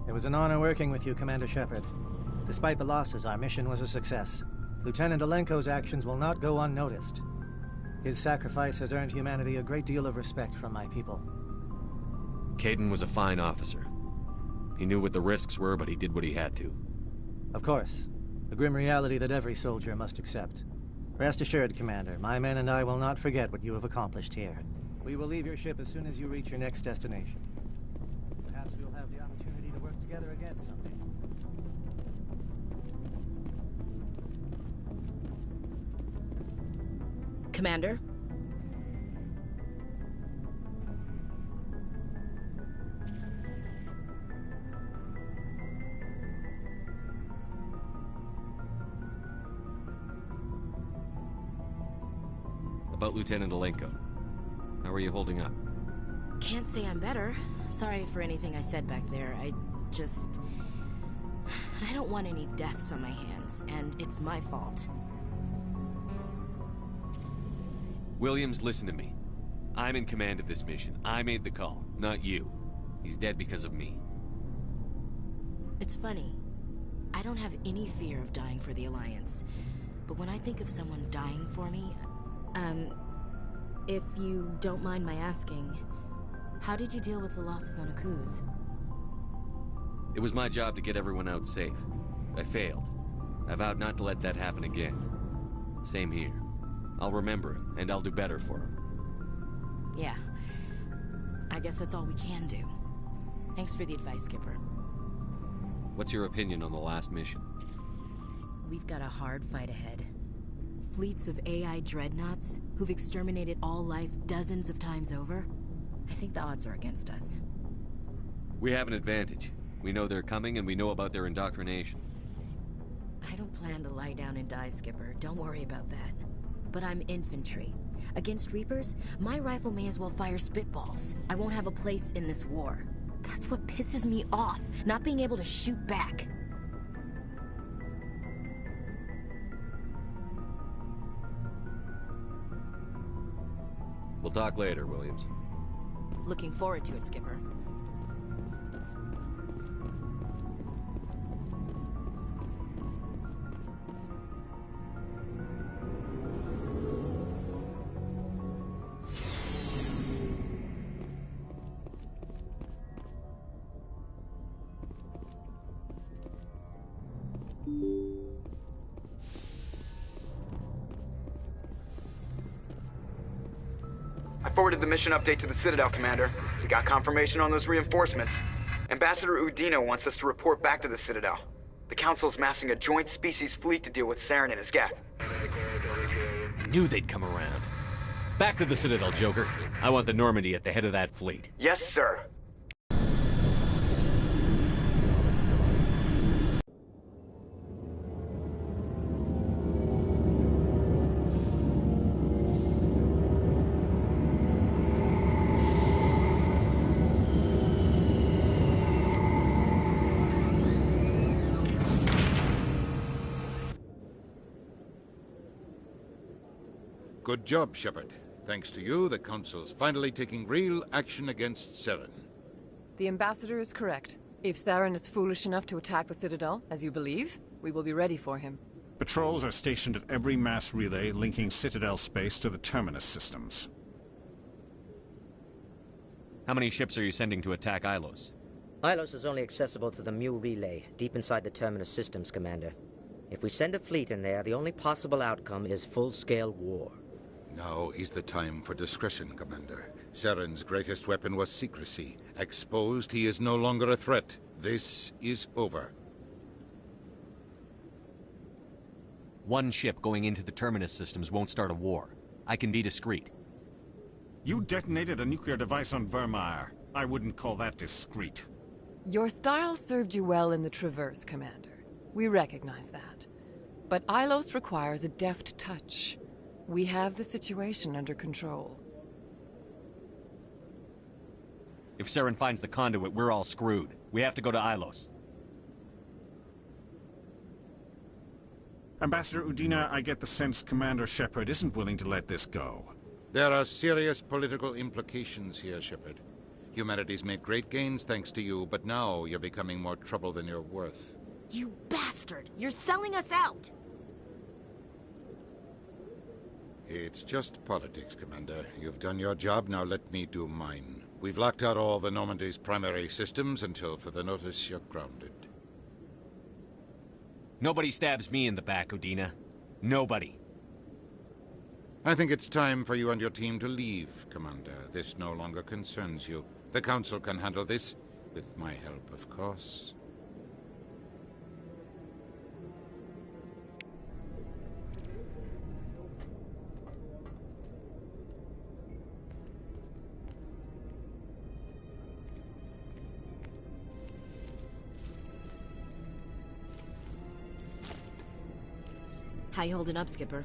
It was an honor working with you, Commander Shepard. Despite the losses, our mission was a success. Lieutenant Alenko's actions will not go unnoticed. His sacrifice has earned humanity a great deal of respect from my people. Kaidan was a fine officer. He knew what the risks were, but he did what he had to. Of course. A grim reality that every soldier must accept. Rest assured, Commander, my men and I will not forget what you have accomplished here. We will leave your ship as soon as you reach your next destination. Perhaps we'll have the opportunity to work together again someday. Commander? About Lieutenant Alenko. How are you holding up? Can't say I'm better. Sorry for anything I said back there. I don't want any deaths on my hands, and it's my fault. Williams, listen to me. I'm in command of this mission. I made the call, not you. He's dead because of me. It's funny. I don't have any fear of dying for the Alliance. But when I think of someone dying for me, if you don't mind my asking, how did you deal with the losses on Akuz? It was my job to get everyone out safe. I failed. I vowed not to let that happen again. Same here. I'll remember him, and I'll do better for him. Yeah. I guess that's all we can do. Thanks for the advice, Skipper. What's your opinion on the last mission? We've got a hard fight ahead. Fleets of AI dreadnoughts who've exterminated all life dozens of times over. I think the odds are against us. We have an advantage. We know they're coming, and we know about their indoctrination. I don't plan to lie down and die, Skipper. Don't worry about that. But I'm infantry. Against Reapers, my rifle may as well fire spitballs. I won't have a place in this war. That's what pisses me off, not being able to shoot back. We'll talk later, Williams. Looking forward to it, Skipper. I forwarded the mission update to the Citadel, Commander. We got confirmation on those reinforcements. Ambassador Udina wants us to report back to the Citadel. The Council's massing a joint species fleet to deal with Saren and his Geth. I knew they'd come around. Back to the Citadel, Joker. I want the Normandy at the head of that fleet. Yes, sir. Good job, Shepard. Thanks to you, the Council's finally taking real action against Saren. The Ambassador is correct. If Saren is foolish enough to attack the Citadel, as you believe, we will be ready for him. Patrols are stationed at every mass relay linking Citadel space to the Terminus systems. How many ships are you sending to attack Ilos? Ilos is only accessible to the Mu relay, deep inside the Terminus systems, Commander. If we send a fleet in there, the only possible outcome is full-scale war. Now is the time for discretion, Commander. Saren's greatest weapon was secrecy. Exposed, he is no longer a threat. This is over. One ship going into the Terminus systems won't start a war. I can be discreet. You detonated a nuclear device on Vermeer. I wouldn't call that discreet. Your style served you well in the Traverse, Commander. We recognize that. But Ilos requires a deft touch. We have the situation under control. If Saren finds the conduit, we're all screwed. We have to go to Ilos. Ambassador Udina, I get the sense Commander Shepard isn't willing to let this go. There are serious political implications here, Shepard. Humanity's made great gains thanks to you, but now you're becoming more trouble than you're worth. You bastard! You're selling us out! It's just politics, Commander. You've done your job, now let me do mine. We've locked out all the Normandy's primary systems until further notice you're grounded. Nobody stabs me in the back, Udina. Nobody. I think it's time for you and your team to leave, Commander. This no longer concerns you. The Council can handle this, with my help, of course. How you holding up, Skipper?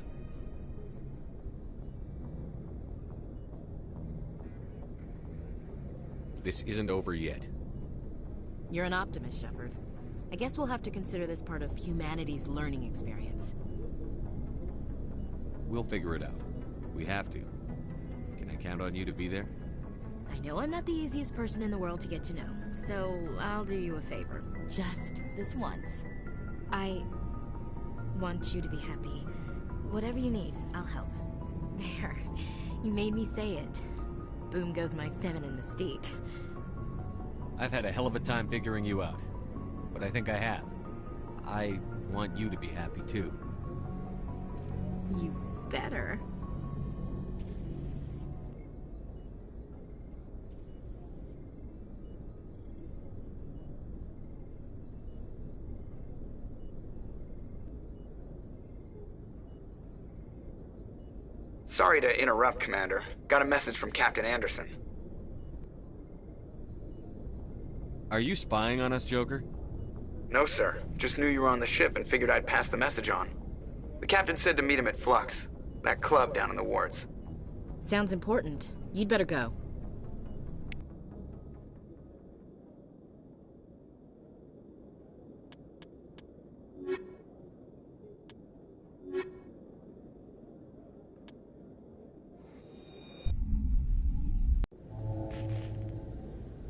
This isn't over yet. You're an optimist, Shepard. I guess we'll have to consider this part of humanity's learning experience. We'll figure it out. We have to. Can I count on you to be there? I know I'm not the easiest person in the world to get to know, so I'll do you a favor. Just this once. I want you to be happy. Whatever you need, I'll help. There. You made me say it. Boom goes my feminine mystique. I've had a hell of a time figuring you out. But I think I have. I want you to be happy, too. You better. Sorry to interrupt, Commander. Got a message from Captain Anderson. Are you spying on us, Joker? No, sir. Just knew you were on the ship and figured I'd pass the message on. The captain said to meet him at Flux, that club down in the wards. Sounds important. You'd better go.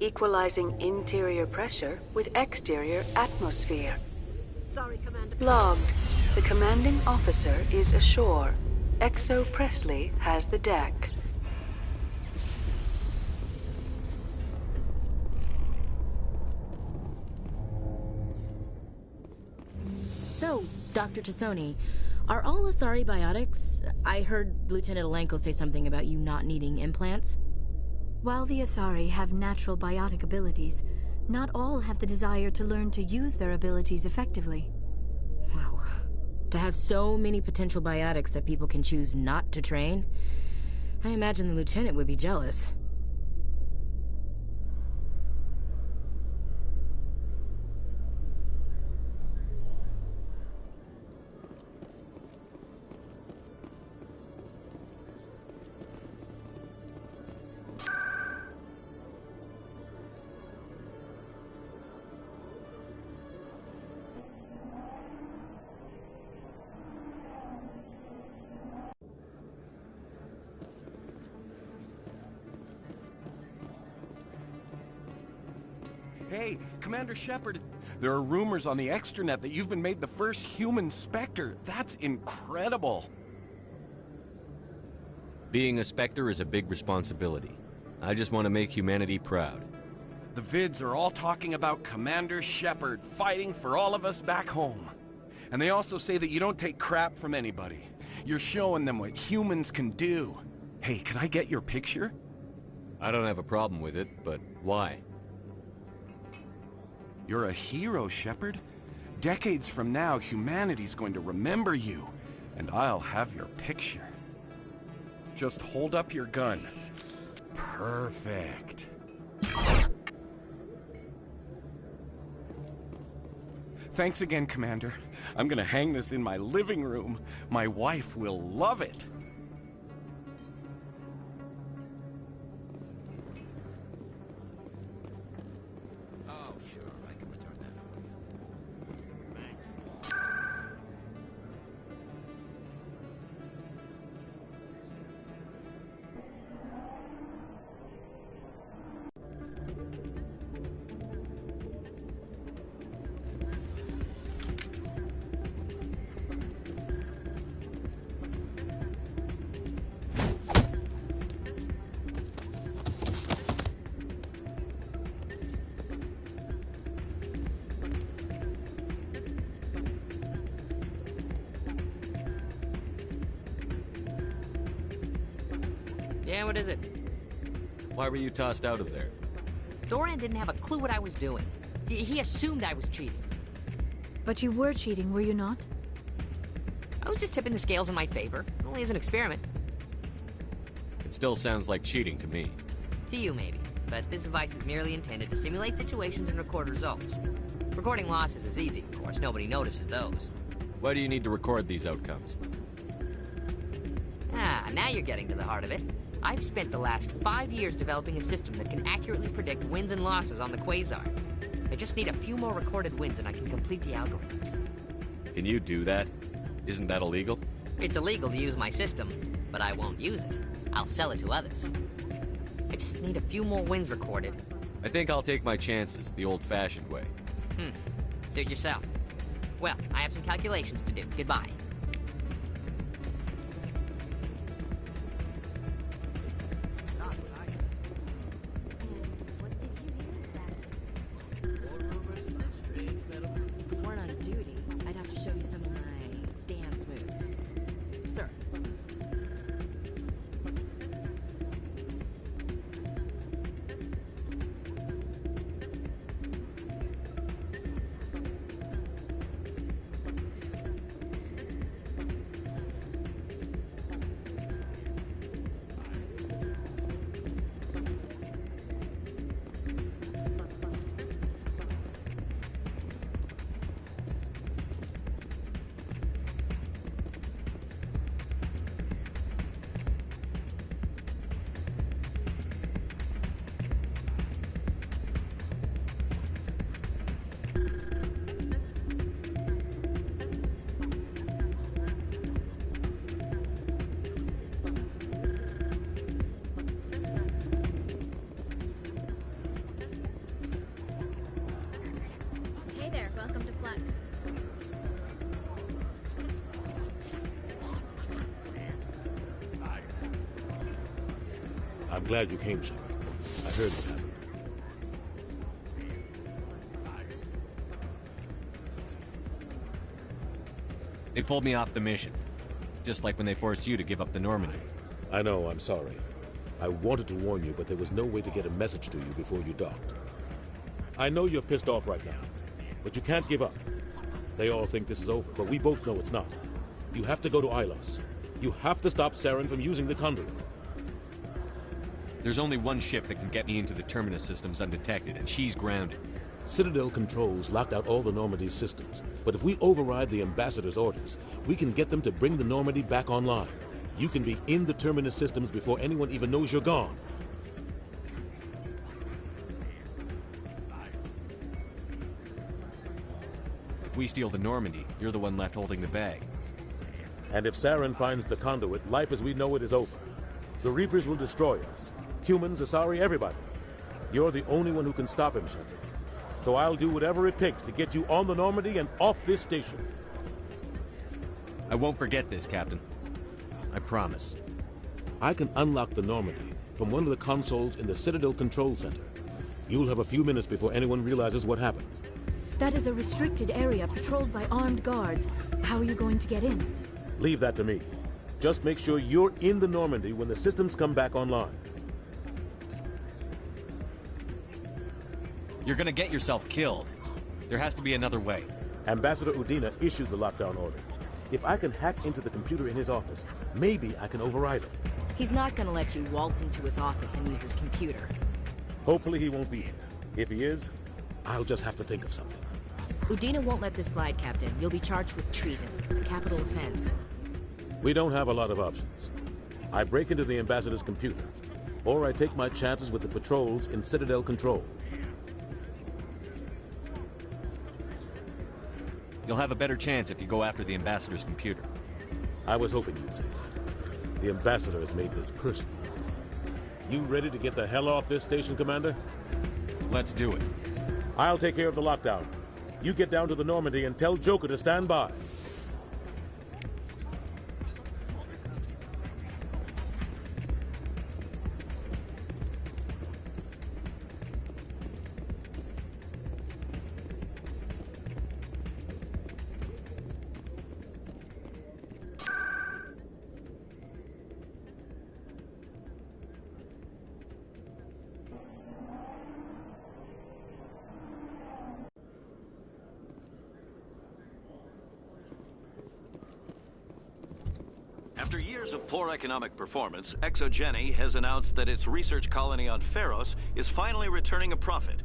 Equalizing interior pressure with exterior atmosphere. Sorry, Commander. Logged. The commanding officer is ashore. Exo Presley has the deck. So, Dr. Tassoni, are all Asari biotics? I heard Lieutenant Alenko say something about you not needing implants. While the Asari have natural biotic abilities, not all have the desire to learn to use their abilities effectively. Wow. To have so many potential biotics that people can choose not to train, I imagine the Lieutenant would be jealous. Hey, Commander Shepard, there are rumors on the extranet that you've been made the first human Spectre. That's incredible. Being a Spectre is a big responsibility. I just want to make humanity proud. The vids are all talking about Commander Shepard fighting for all of us back home. And they also say that you don't take crap from anybody. You're showing them what humans can do. Hey, can I get your picture? I don't have a problem with it, but why? You're a hero, Shepard. Decades from now, humanity's going to remember you, and I'll have your picture. Just hold up your gun. Perfect. Thanks again, Commander. I'm gonna hang this in my living room. My wife will love it. Yeah, what is it? Why were you tossed out of there? Doran didn't have a clue what I was doing. He assumed I was cheating. But you were cheating, were you not? I was just tipping the scales in my favor, only as an experiment. It still sounds like cheating to me. To you, maybe. But this device is merely intended to simulate situations and record results. Recording losses is easy, of course. Nobody notices those. Why do you need to record these outcomes? Ah, now you're getting to the heart of it. I've spent the last 5 years developing a system that can accurately predict wins and losses on the Quasar. I just need a few more recorded wins and I can complete the algorithms. Can you do that? Isn't that illegal? It's illegal to use my system, but I won't use it. I'll sell it to others. I just need a few more wins recorded. I think I'll take my chances the old-fashioned way. Suit yourself. Well, I have some calculations to do. Goodbye. If we weren't on duty, I'd have to show you some of my dance moves. Sir. Hey there, welcome to Flux. I'm glad you came, Shepard. I heard what happened. They pulled me off the mission. Just like when they forced you to give up the Normandy. I know, I'm sorry. I wanted to warn you, but there was no way to get a message to you before you docked. I know you're pissed off right now, but you can't give up. They all think this is over, but we both know it's not. You have to go to Ilos. You have to stop Saren from using the conduit. There's only one ship that can get me into the Terminus systems undetected, and she's grounded. Citadel controls locked out all the Normandy's systems, but if we override the Ambassador's orders, we can get them to bring the Normandy back online. You can be in the Terminus systems before anyone even knows you're gone. If we steal the Normandy, you're the one left holding the bag. And if Saren finds the conduit, life as we know it is over. The Reapers will destroy us. Humans, Asari, everybody. You're the only one who can stop him, Shepard. So I'll do whatever it takes to get you on the Normandy and off this station. I won't forget this, Captain. I promise. I can unlock the Normandy from one of the consoles in the Citadel Control Center. You'll have a few minutes before anyone realizes what happened. That is a restricted area patrolled by armed guards. How are you going to get in? Leave that to me. Just make sure you're in the Normandy when the systems come back online. You're gonna get yourself killed. There has to be another way. Ambassador Udina issued the lockdown order. If I can hack into the computer in his office, maybe I can override it. He's not gonna let you waltz into his office and use his computer. Hopefully he won't be here. If he is, I'll just have to think of something. Udina won't let this slide, Captain. You'll be charged with treason, a capital offense. We don't have a lot of options. I break into the Ambassador's computer, or I take my chances with the patrols in Citadel Control. You'll have a better chance if you go after the Ambassador's computer. I was hoping you'd say that. The Ambassador has made this personal. You ready to get the hell off this station, Commander? Let's do it. I'll take care of the lockdown. You get down to the Normandy and tell Joker to stand by. After years of poor economic performance, ExoGeni has announced that its research colony on Feros is finally returning a profit.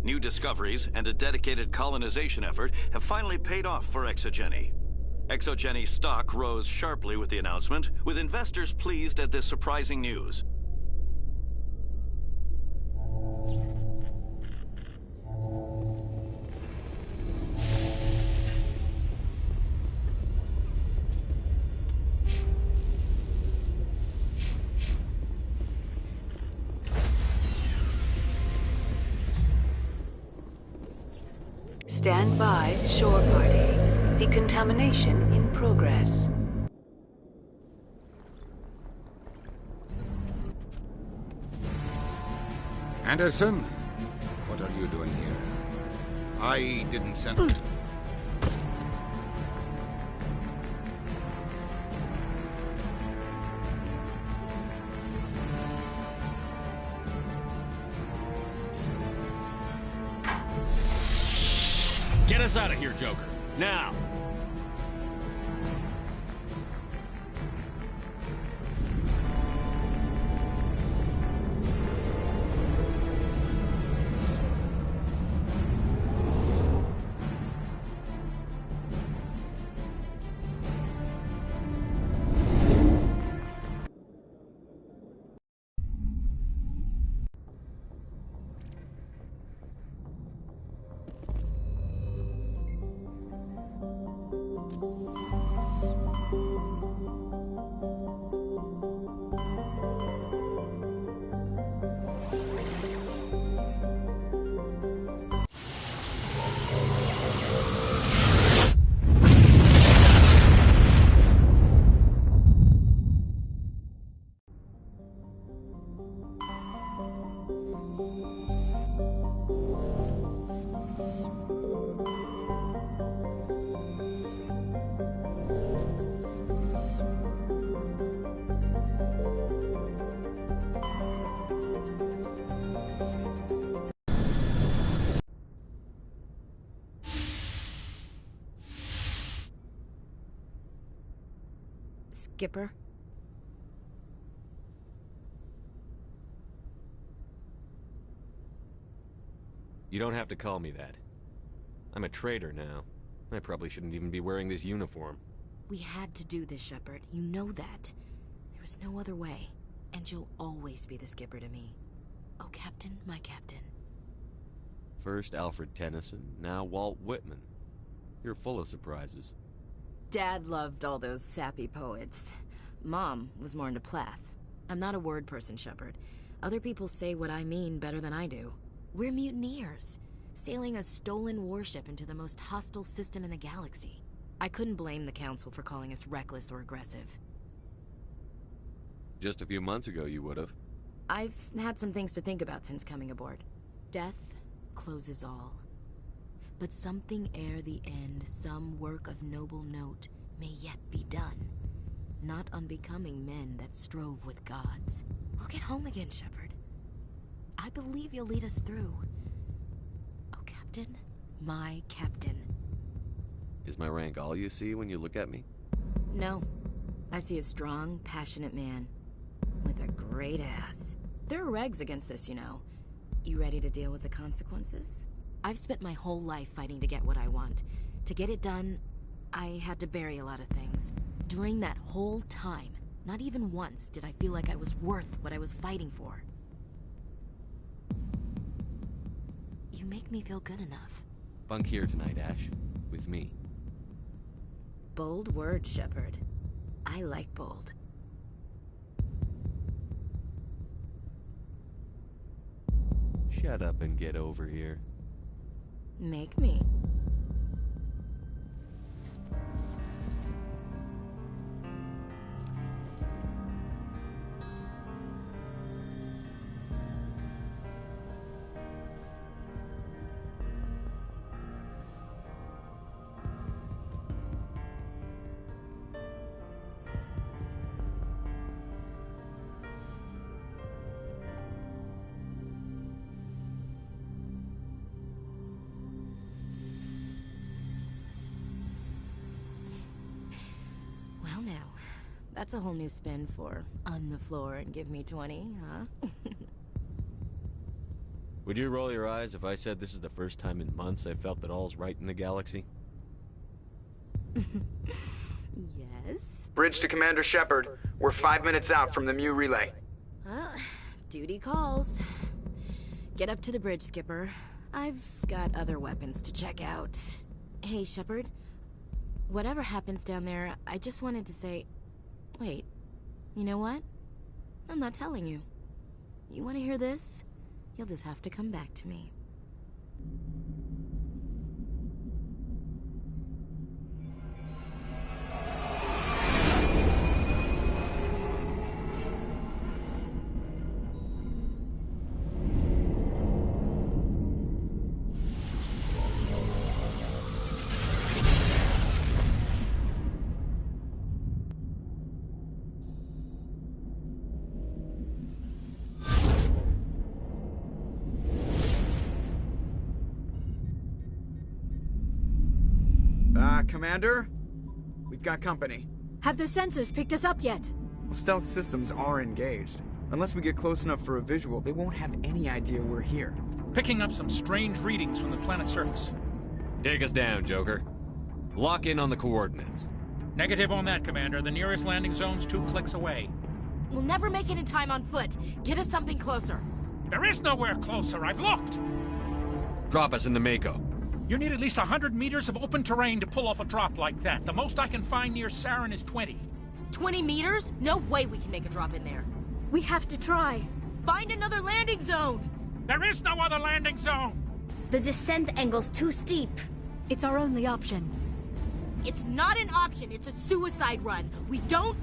New discoveries and a dedicated colonization effort have finally paid off for ExoGeni. ExoGeni stock rose sharply with the announcement, with investors pleased at this surprising news. Stand by, shore party. Decontamination in progress. Anderson? What are you doing here? I didn't send... Get us out of here, Joker. Now! Skipper? You don't have to call me that. I'm a traitor now. I probably shouldn't even be wearing this uniform. We had to do this, Shepard. You know that. There was no other way. And you'll always be the skipper to me. Oh, Captain, my captain. First Alfred Tennyson, now Walt Whitman. You're full of surprises. Dad loved all those sappy poets. Mom was more into Plath. I'm not a word person, Shepard. Other people say what I mean better than I do. We're mutineers, sailing a stolen warship into the most hostile system in the galaxy. I couldn't blame the Council for calling us reckless or aggressive. Just a few months ago, you would've. I've had some things to think about since coming aboard. Death closes all. But something ere the end, some work of noble note, may yet be done. Not unbecoming men that strove with gods. We'll get home again, Shepard. I believe you'll lead us through. Oh, Captain, my captain. Is my rank all you see when you look at me? No. I see a strong, passionate man. With a great ass. There are regs against this, you know. You ready to deal with the consequences? I've spent my whole life fighting to get what I want. To get it done, I had to bury a lot of things. During that whole time, not even once did I feel like I was worth what I was fighting for. You make me feel good enough. Bunk here tonight, Ash. With me. Bold words, Shepard. I like bold. Shut up and get over here. Make me. That's a whole new spin for on the floor and give me 20, huh? Would you roll your eyes if I said this is the first time in months I felt that all's right in the galaxy? Yes? Bridge to Commander Shepard. We're 5 minutes out from the Mu relay. Duty calls. Get up to the bridge, Skipper. I've got other weapons to check out. Hey, Shepard. Whatever happens down there, I just wanted to say... Wait. You know what? I'm not telling you. You want to hear this? You'll just have to come back to me. Commander? We've got company. Have their sensors picked us up yet? Well, stealth systems are engaged. Unless we get close enough for a visual, they won't have any idea we're here. Picking up some strange readings from the planet's surface. Take us down, Joker. Lock in on the coordinates. Negative on that, Commander. The nearest landing zone's 2 clicks away. We'll never make it in time on foot. Get us something closer. There is nowhere closer. I've looked. Drop us in the Mako. You need at least 100 meters of open terrain to pull off a drop like that. The most I can find near Saren is 20. 20 meters? No way we can make a drop in there. We have to try. Find another landing zone! There is no other landing zone! The descent angle's too steep. It's our only option. It's not an option, it's a suicide run. We don't...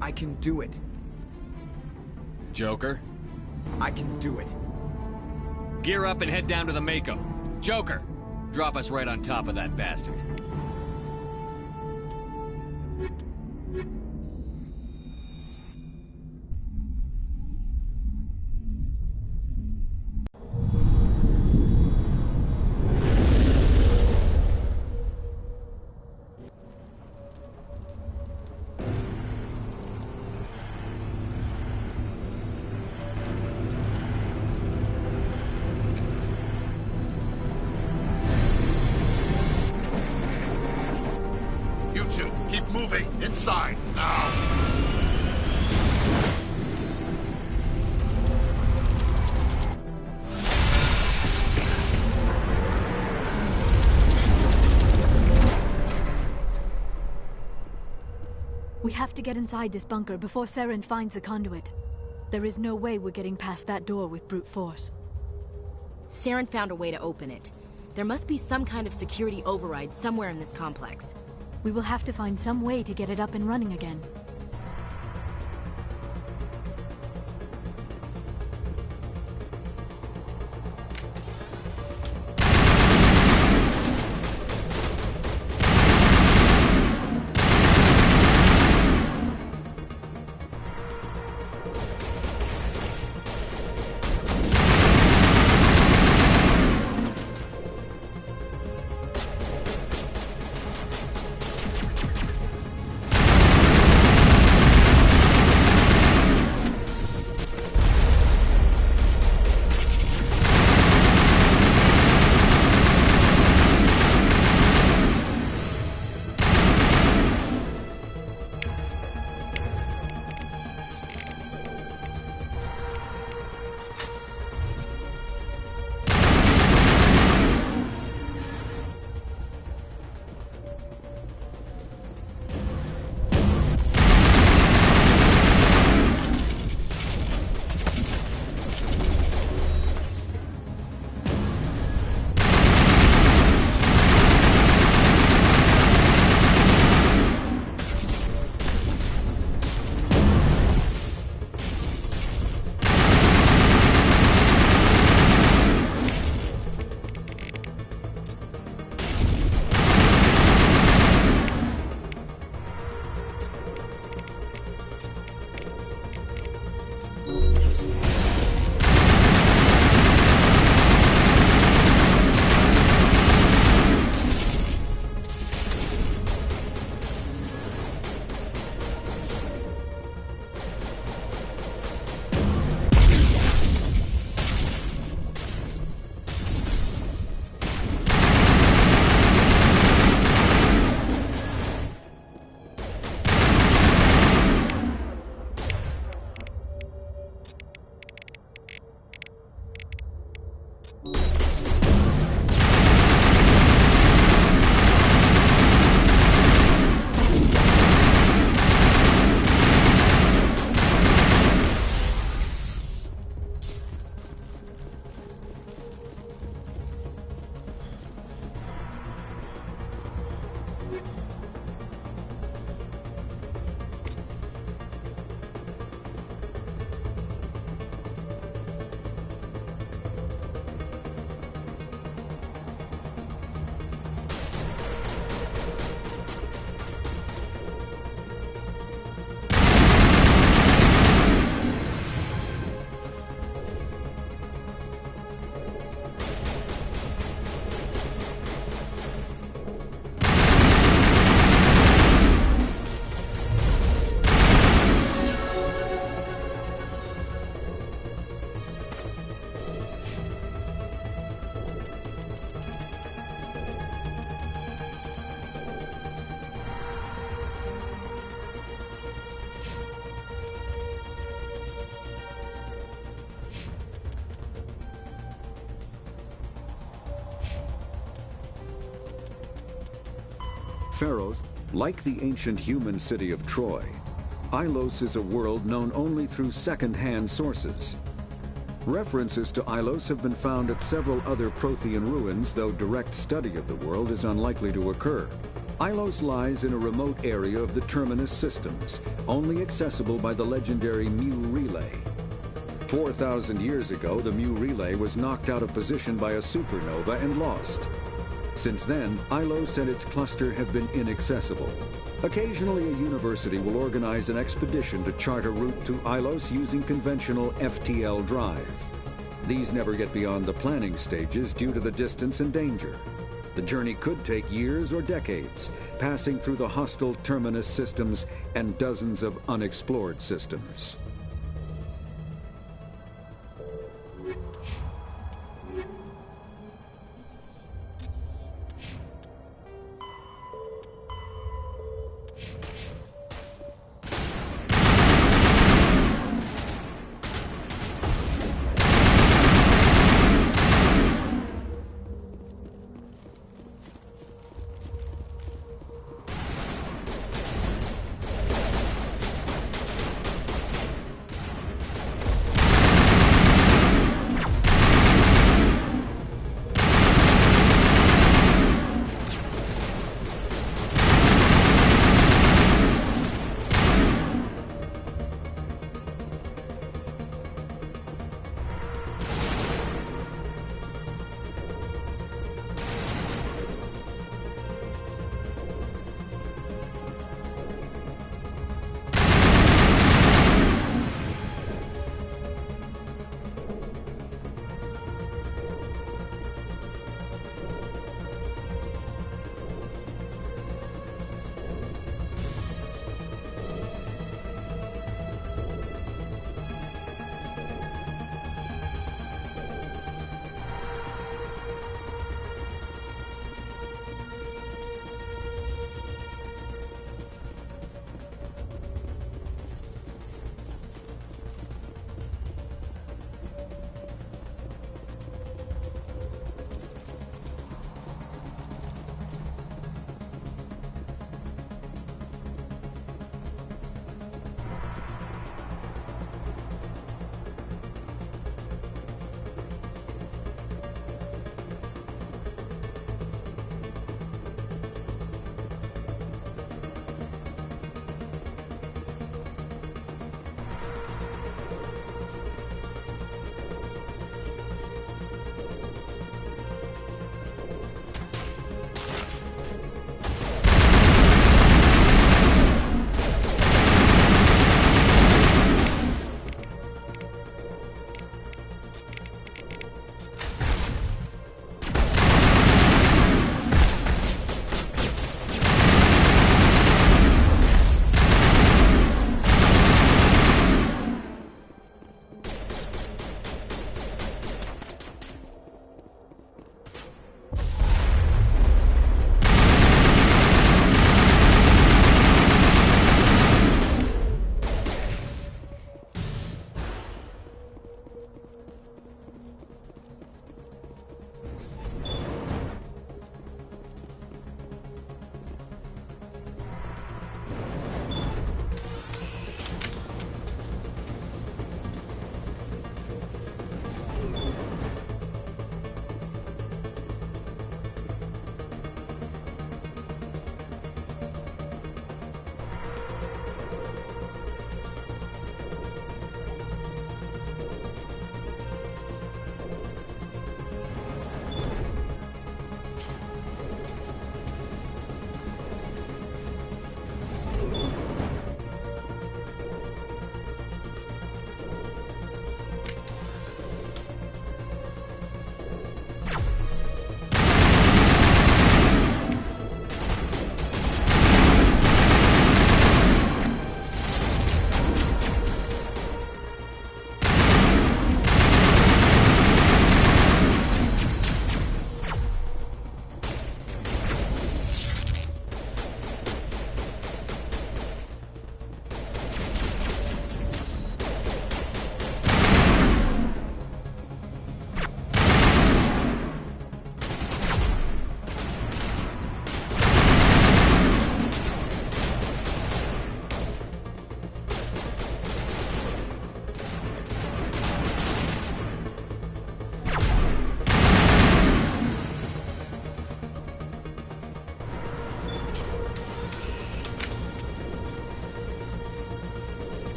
I can do it. Joker? I can do it. Gear up and head down to the Mako. Joker! Drop us right on top of that bastard. Inside, now! We have to get inside this bunker before Saren finds the conduit. There is no way we're getting past that door with brute force. Saren found a way to open it. There must be some kind of security override somewhere in this complex. We will have to find some way to get it up and running again. Pharos, like the ancient human city of Troy, Ilos is a world known only through second-hand sources. References to Ilos have been found at several other Prothean ruins, though direct study of the world is unlikely to occur. Ilos lies in a remote area of the Terminus systems, only accessible by the legendary Mu Relay. 4,000 years ago, the Mu Relay was knocked out of position by a supernova and lost. Since then, Ilos and its cluster have been inaccessible. Occasionally, a university will organize an expedition to chart a route to Ilos using conventional FTL drive. These never get beyond the planning stages due to the distance and danger. The journey could take years or decades, passing through the hostile Terminus systems and dozens of unexplored systems.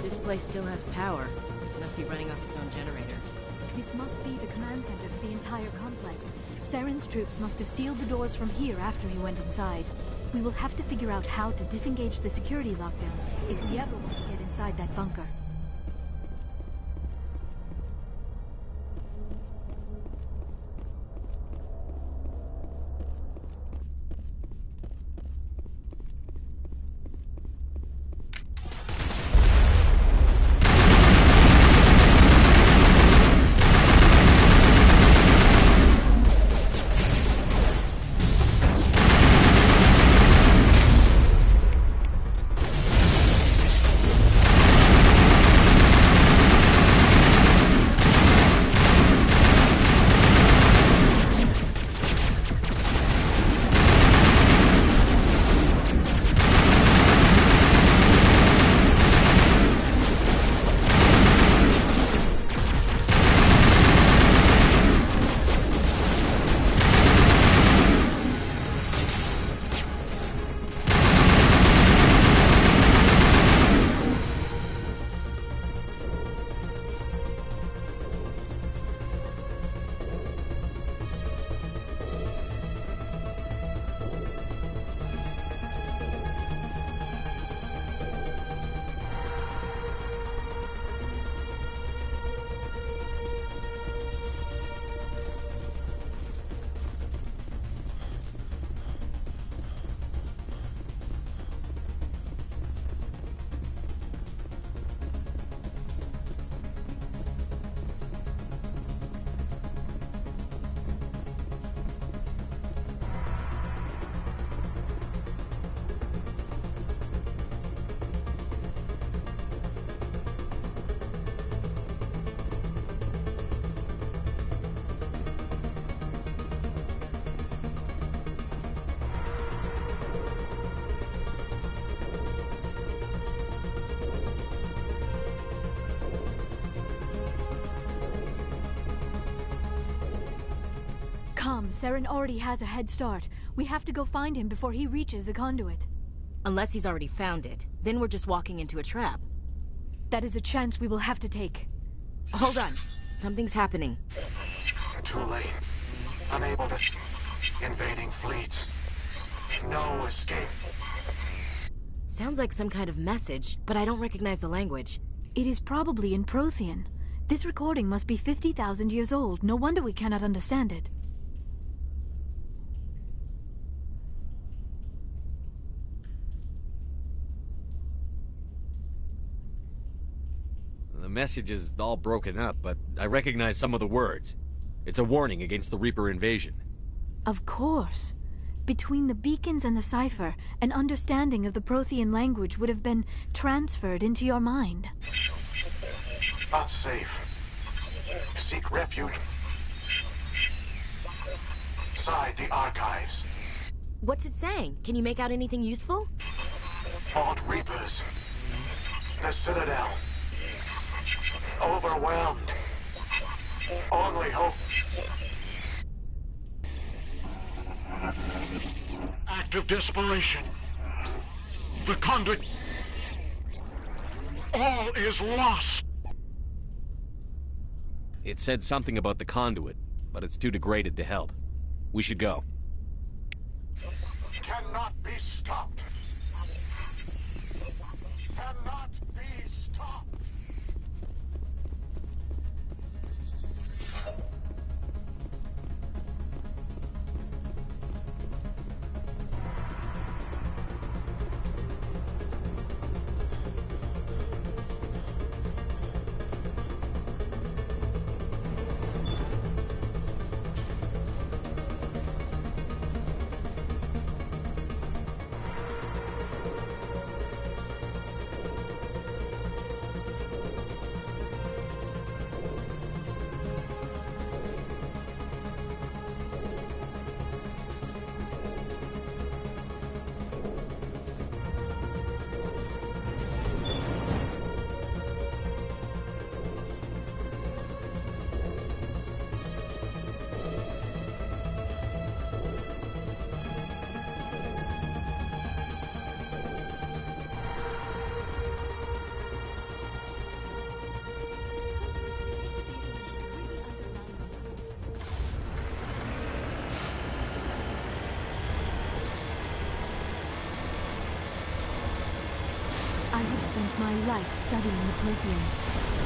This place still has power. It must be running off its own generator. This must be the command center for the entire complex. Saren's troops must have sealed the doors from here after he went inside. We will have to figure out how to disengage the security lockdown if we ever want to get inside that bunker. Come, Saren already has a head start. We have to go find him before he reaches the conduit. Unless he's already found it. Then we're just walking into a trap. That is a chance we will have to take. Hold on. Something's happening. Too late. Unable to... Invading fleets. No escape. Sounds like some kind of message, but I don't recognize the language. It is probably in Prothean. This recording must be 50,000 years old. No wonder we cannot understand it. The message is all broken up, but I recognize some of the words. It's a warning against the Reaper invasion. Of course. Between the beacons and the cipher, an understanding of the Prothean language would have been transferred into your mind. Not safe. Seek refuge inside the archives. What's it saying? Can you make out anything useful? Fought Reapers. The Citadel. Overwhelmed. Only hope. Act of desperation. The conduit. All is lost. It said something about the conduit, but it's too degraded to help. We should go. Cannot be stopped. Cannot be stopped. have spent my life studying the Protheans,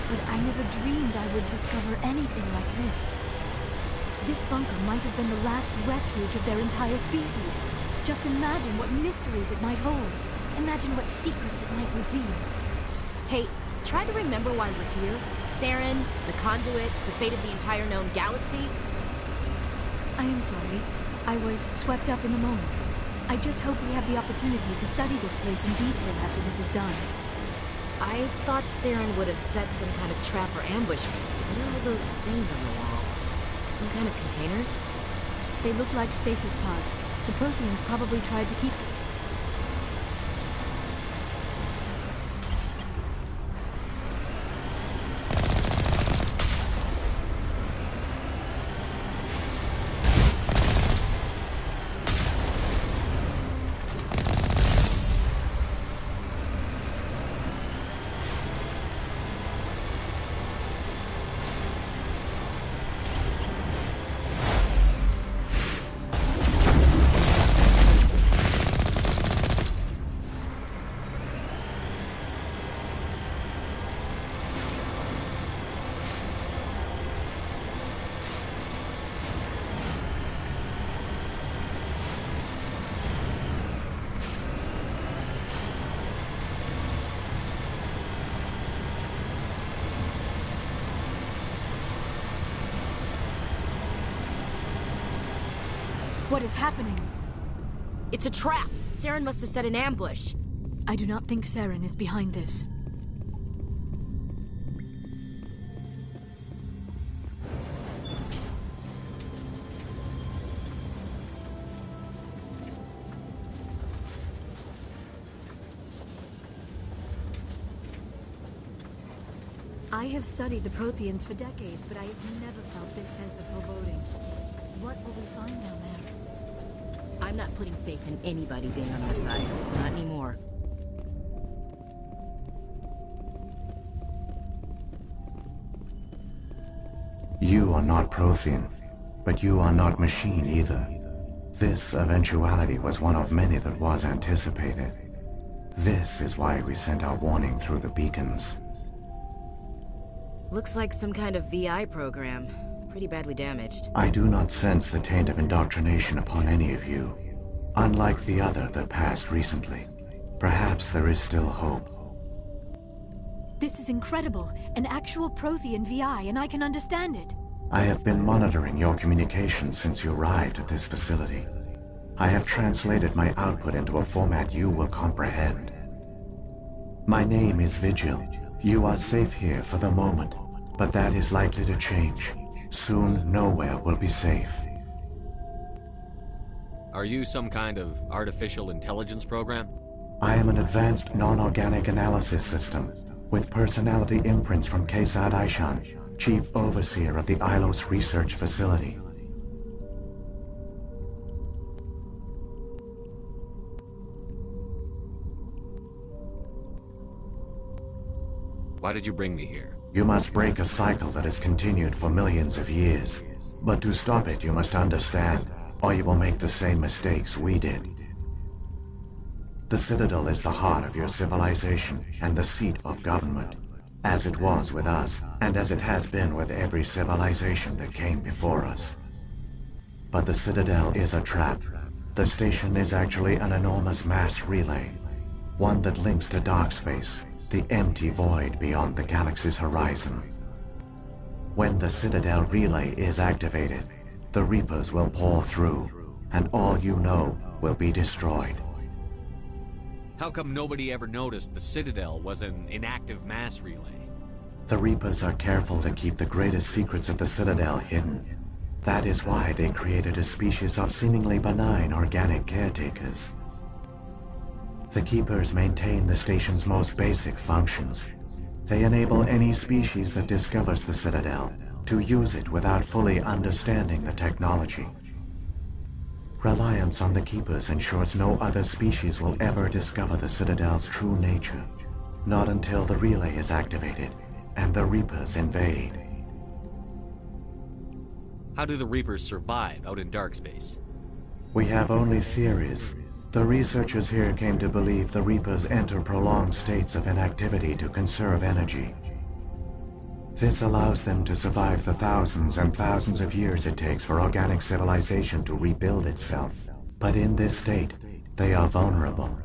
but I never dreamed I would discover anything like this. This bunker might have been the last refuge of their entire species. Just imagine what mysteries it might hold. Imagine what secrets it might reveal. Hey, try to remember why we're here. Saren, the Conduit, the fate of the entire known galaxy. I am sorry. I was swept up in the moment. I just hope we have the opportunity to study this place in detail after this is done. I thought Saren would have set some kind of trap or ambush. What are all those things on the wall? Some kind of containers? They look like stasis pods. The Protheans probably tried to keep them. What is happening? It's a trap! Saren must have set an ambush. I do not think Saren is behind this. I have studied the Protheans for decades, but I have never felt this sense of foreboding. What will we find down there? I'm not putting faith in anybody being on our side. Not anymore. You are not Prothean, but you are not machine either. This eventuality was one of many that was anticipated. This is why we sent our warning through the beacons. Looks like some kind of VI program. Pretty badly damaged. I do not sense the taint of indoctrination upon any of you. Unlike the other that passed recently. Perhaps there is still hope. This is incredible. An actual Prothean VI, and I can understand it. I have been monitoring your communications since you arrived at this facility. I have translated my output into a format you will comprehend. My name is Vigil. You are safe here for the moment, but that is likely to change. Soon, nowhere will be safe. Are you some kind of artificial intelligence program? I am an advanced non-organic analysis system, with personality imprints from Kesad Aishan, Chief Overseer of the Ilos Research Facility. Why did you bring me here? You must break a cycle that has continued for millions of years. But to stop it, you must understand, or you will make the same mistakes we did. The Citadel is the heart of your civilization and the seat of government, as it was with us, and as it has been with every civilization that came before us. But the Citadel is a trap. The station is actually an enormous mass relay, one that links to dark space, the empty void beyond the galaxy's horizon. When the Citadel relay is activated, the Reapers will pour through, and all you know will be destroyed. How come nobody ever noticed the Citadel was an inactive mass relay? The Reapers are careful to keep the greatest secrets of the Citadel hidden. That is why they created a species of seemingly benign organic caretakers. The Keepers maintain the station's most basic functions. They enable any species that discovers the Citadel to use it without fully understanding the technology. Reliance on the Keepers ensures no other species will ever discover the Citadel's true nature. Not until the relay is activated and the Reapers invade. How do the Reapers survive out in dark space? We have only theories. The researchers here came to believe the Reapers enter prolonged states of inactivity to conserve energy. This allows them to survive the thousands and thousands of years it takes for organic civilization to rebuild itself. But in this state, they are vulnerable.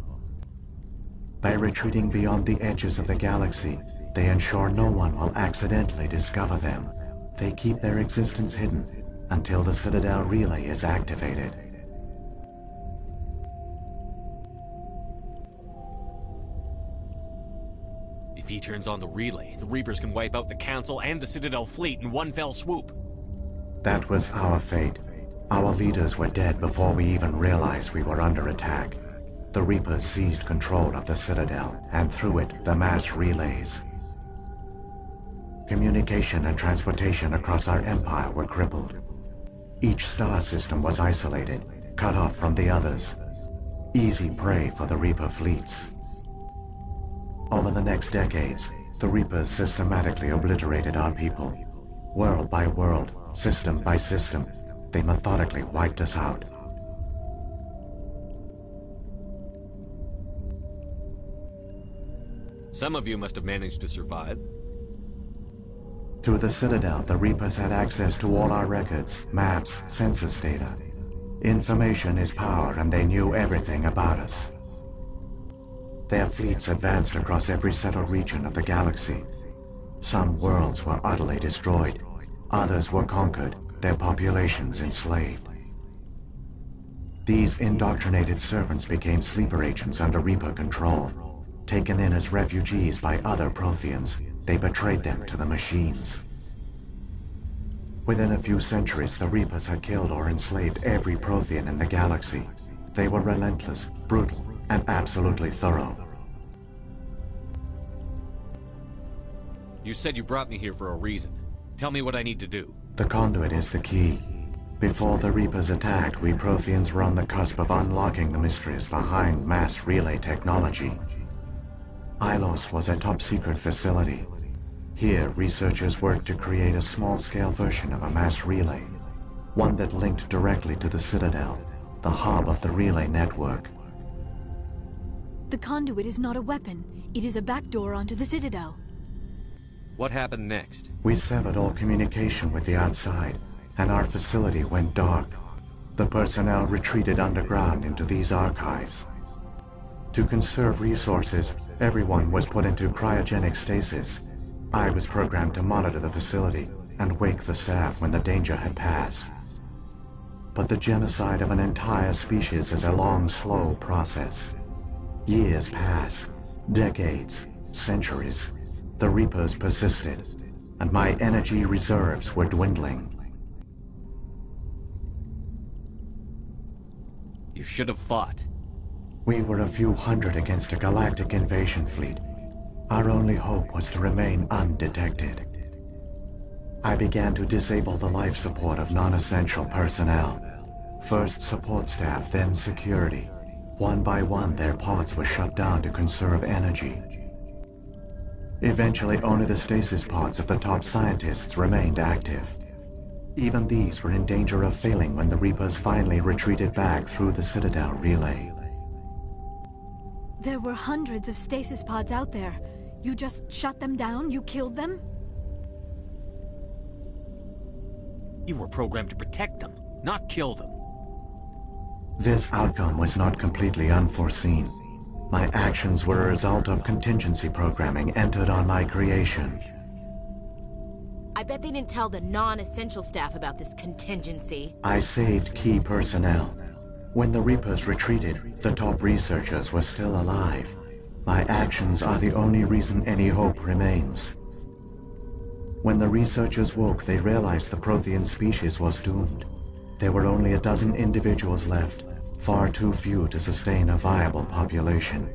By retreating beyond the edges of the galaxy, they ensure no one will accidentally discover them. They keep their existence hidden until the Citadel relay is activated. If he turns on the relay, the Reapers can wipe out the Council and the Citadel fleet in one fell swoop. That was our fate. Our leaders were dead before we even realized we were under attack. The Reapers seized control of the Citadel, and through it, the mass relays. Communication and transportation across our empire were crippled. Each star system was isolated, cut off from the others. Easy prey for the Reaper fleets. Over the next decades, the Reapers systematically obliterated our people. World by world, system by system, they methodically wiped us out. Some of you must have managed to survive. Through the Citadel, the Reapers had access to all our records, maps, census data. Information is power, and they knew everything about us. Their fleets advanced across every settled region of the galaxy. Some worlds were utterly destroyed. Others were conquered, their populations enslaved. These indoctrinated servants became sleeper agents under Reaper control. Taken in as refugees by other Protheans, they betrayed them to the machines. Within a few centuries, the Reapers had killed or enslaved every Prothean in the galaxy. They were relentless, brutal, and absolutely thorough. You said you brought me here for a reason. Tell me what I need to do. The conduit is the key. Before the Reapers attacked, we Protheans were on the cusp of unlocking the mysteries behind mass relay technology. Ilos was a top-secret facility. Here, researchers worked to create a small-scale version of a mass relay, one that linked directly to the Citadel, the hub of the relay network. The conduit is not a weapon. It is a backdoor onto the Citadel. What happened next? We severed all communication with the outside, and our facility went dark. The personnel retreated underground into these archives. To conserve resources, everyone was put into cryogenic stasis. I was programmed to monitor the facility and wake the staff when the danger had passed. But the genocide of an entire species is a long, slow process. Years passed, decades, centuries. The Reapers persisted, and my energy reserves were dwindling. You should have fought. We were a few hundred against a galactic invasion fleet. Our only hope was to remain undetected. I began to disable the life support of non-essential personnel. First support staff, then security. One by one, their pods were shut down to conserve energy. Eventually, only the stasis pods of the top scientists remained active. Even these were in danger of failing when the Reapers finally retreated back through the Citadel relay. There were hundreds of stasis pods out there. You just shut them down? You killed them? You were programmed to protect them, not kill them. This outcome was not completely unforeseen. My actions were a result of contingency programming entered on my creation. I bet they didn't tell the non-essential staff about this contingency. I saved key personnel. When the Reapers retreated, the top researchers were still alive. My actions are the only reason any hope remains. When the researchers woke, they realized the Prothean species was doomed. There were only a dozen individuals left, far too few to sustain a viable population.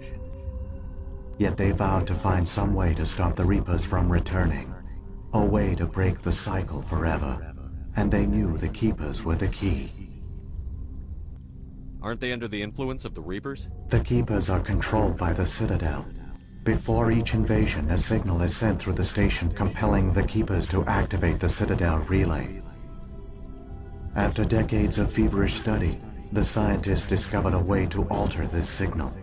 Yet they vowed to find some way to stop the Reapers from returning, a way to break the cycle forever, and they knew the Keepers were the key. Aren't they under the influence of the Reapers? The Keepers are controlled by the Citadel. Before each invasion, a signal is sent through the station compelling the Keepers to activate the Citadel relay. After decades of feverish study, The scientists discovered a way to alter this signal.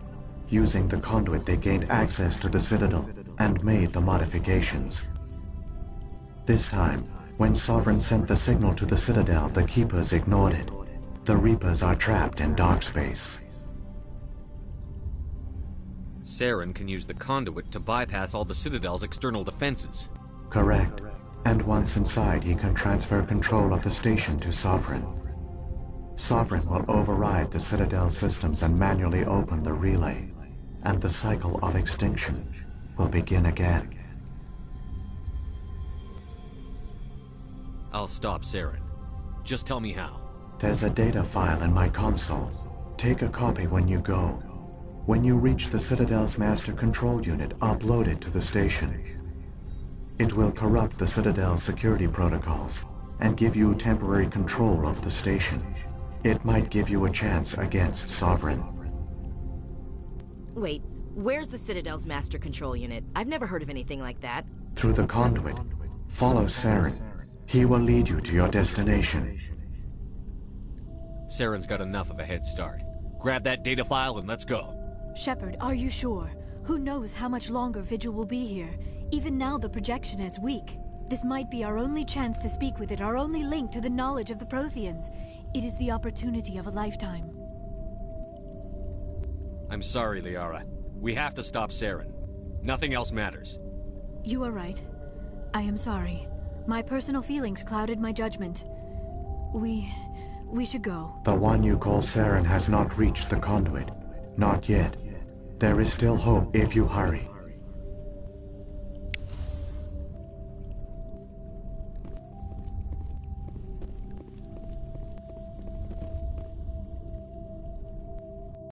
Using the conduit, they gained access to the Citadel and made the modifications. This time, when Sovereign sent the signal to the Citadel, the Keepers ignored it. The Reapers are trapped in dark space. Saren can use the conduit to bypass all the Citadel's external defenses. Correct. And once inside, he can transfer control of the station to Sovereign. Sovereign will override the Citadel systems and manually open the relay, and the cycle of extinction will begin again. I'll stop Saren. Just tell me how. There's a data file in my console. Take a copy when you go. When you reach the Citadel's master control unit, upload it to the station. It will corrupt the Citadel's security protocols and give you temporary control of the station. It might give you a chance against Sovereign. Wait, where's the Citadel's master control unit? I've never heard of anything like that. Through the conduit. Follow Saren. He will lead you to your destination. Saren's got enough of a head start. Grab that data file and let's go. Shepard, are you sure? Who knows how much longer Vigil will be here? Even now the projection is weak. This might be our only chance to speak with it, our only link to the knowledge of the Protheans. It is the opportunity of a lifetime. I'm sorry, Liara. We have to stop Saren. Nothing else matters. You are right. I am sorry. My personal feelings clouded my judgment. We should go. The one you call Saren has not reached the conduit. Not yet. There is still hope if you hurry.